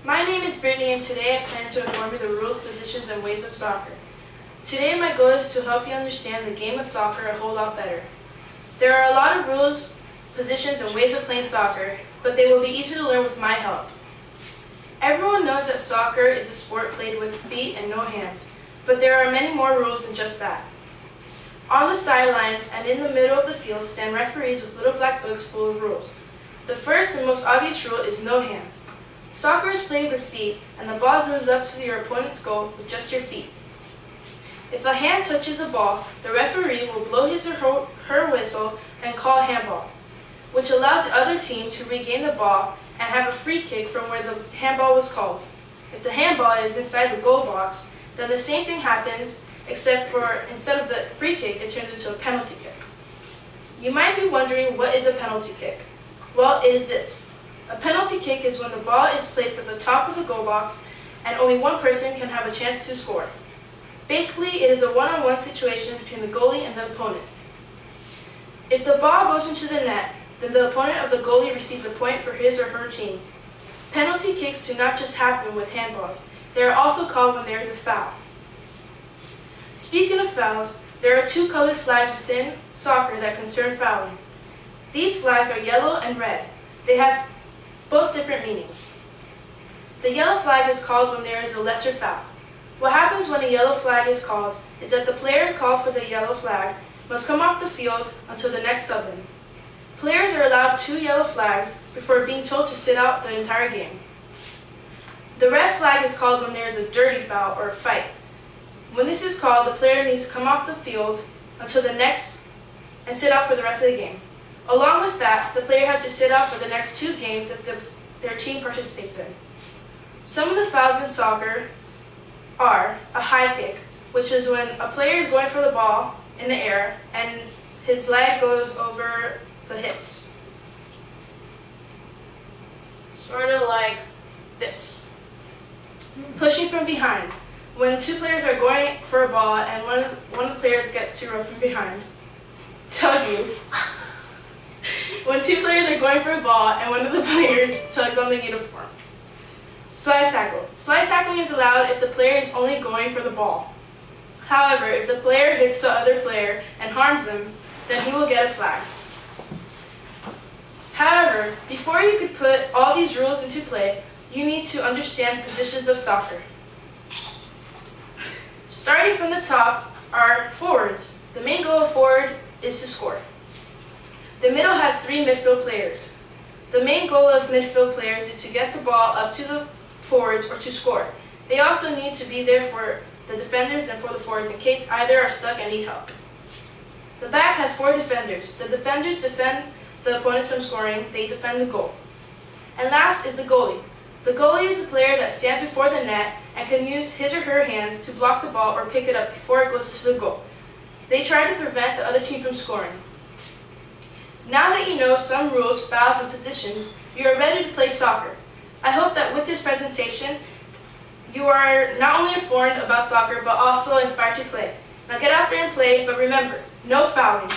My name is Brittney, and today I plan to inform you the rules, positions, and ways of soccer. Today my goal is to help you understand the game of soccer a whole lot better. There are a lot of rules, positions, and ways of playing soccer, but they will be easy to learn with my help. Everyone knows that soccer is a sport played with feet and no hands, but there are many more rules than just that. On the sidelines and in the middle of the field stand referees with little black books full of rules. The first and most obvious rule is no hands. Soccer is played with feet, and the ball is moved up to your opponent's goal with just your feet. If a hand touches the ball, the referee will blow his or her whistle and call handball, which allows the other team to regain the ball and have a free kick from where the handball was called. If the handball is inside the goal box, then the same thing happens, except for instead of the free kick, it turns into a penalty kick. You might be wondering, what is a penalty kick? Well, it is this. A penalty kick is when the ball is placed at the top of the goal box and only one person can have a chance to score. Basically, it is a one-on-one situation between the goalie and the opponent. If the ball goes into the net, then the opponent of the goalie receives a point for his or her team. Penalty kicks do not just happen with handballs. They are also called when there is a foul. Speaking of fouls, there are two colored flags within soccer that concern fouling. These flags are yellow and red. They have both different meanings. The yellow flag is called when there is a lesser foul. What happens when a yellow flag is called is that the player called for the yellow flag must come off the field until the next sub-in. Players are allowed 2 yellow flags before being told to sit out the entire game. The red flag is called when there is a dirty foul or a fight. When this is called, the player needs to come off the field until the next and sit out for the rest of the game. Along with that, the player has to sit out for the next 2 games that their team participates in. Some of the fouls in soccer are a high kick, which is when a player is going for the ball in the air and his leg goes over the hips. Sort of like this. Pushing from behind. When 2 players are going for a ball and one of the players gets too rough from behind. Tug you. When 2 players are going for a ball and one of the players tugs on the uniform. Slide tackle. Slide tackling is allowed if the player is only going for the ball. However, if the player hits the other player and harms them, then he will get a flag. However, before you could put all these rules into play, you need to understand positions of soccer. Starting from the top are forwards. The main goal of forward is to score. The middle has 3 midfield players. The main goal of midfield players is to get the ball up to the forwards or to score. They also need to be there for the defenders and for the forwards in case either are stuck and need help. The back has 4 defenders. The defenders defend the opponents from scoring. They defend the goal. And last is the goalie. The goalie is a player that stands before the net and can use his or her hands to block the ball or pick it up before it goes into the goal. They try to prevent the other team from scoring. Now that you know some rules, fouls, and positions, you are ready to play soccer. I hope that with this presentation, you are not only informed about soccer, but also inspired to play. Now get out there and play, but remember, no fouling.